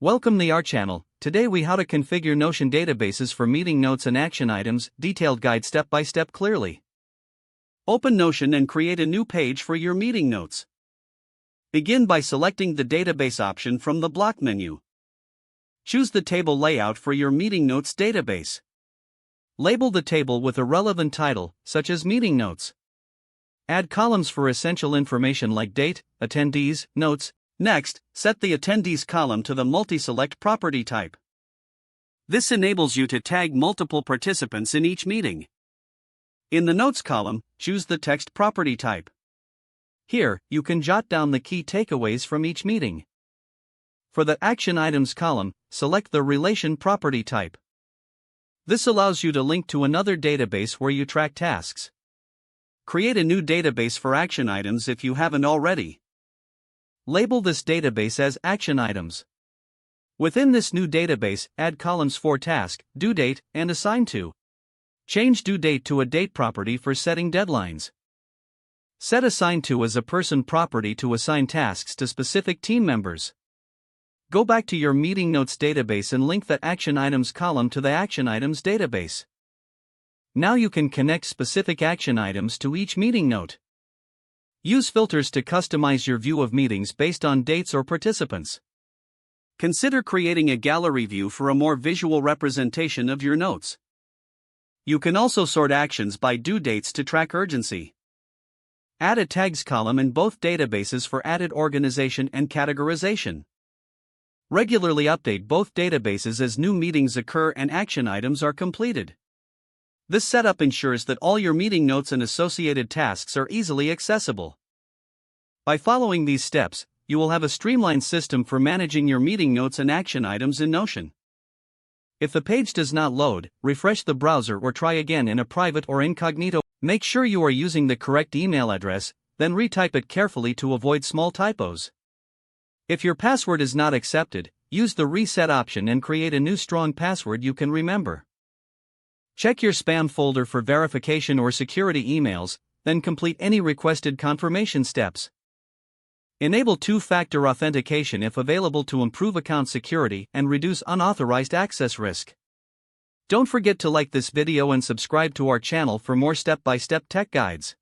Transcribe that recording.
Welcome to our channel. Today we how to configure Notion databases for meeting notes and action items, detailed guide step by step clearly. Open Notion and create a new page for your meeting notes. Begin by selecting the database option from the block menu. Choose the table layout for your meeting notes database. Label the table with a relevant title, such as meeting notes. Add columns for essential information like date, attendees, notes. Next, set the attendees column to the multi-select property type. This enables you to tag multiple participants in each meeting. In the notes column, choose the text property type. Here, you can jot down the key takeaways from each meeting. For the action items column, select the relation property type. This allows you to link to another database where you track tasks. Create a new database for action items if you haven't already. Label this database as Action Items. Within this new database, add columns for task, due date, and assign to. Change due date to a date property for setting deadlines. Set assign to as a person property to assign tasks to specific team members. Go back to your meeting notes database and link that Action Items column to the Action Items database. Now you can connect specific action items to each meeting note. Use filters to customize your view of meetings based on dates or participants. Consider creating a gallery view for a more visual representation of your notes. You can also sort actions by due dates to track urgency. Add a tags column in both databases for added organization and categorization. Regularly update both databases as new meetings occur and action items are completed. This setup ensures that all your meeting notes and associated tasks are easily accessible. By following these steps, you will have a streamlined system for managing your meeting notes and action items in Notion. If the page does not load, refresh the browser or try again in a private or incognito. Make sure you are using the correct email address, then retype it carefully to avoid small typos. If your password is not accepted, use the reset option and create a new strong password you can remember. Check your spam folder for verification or security emails, then complete any requested confirmation steps. Enable two-factor authentication if available to improve account security and reduce unauthorized access risk. Don't forget to like this video and subscribe to our channel for more step-by-step tech guides.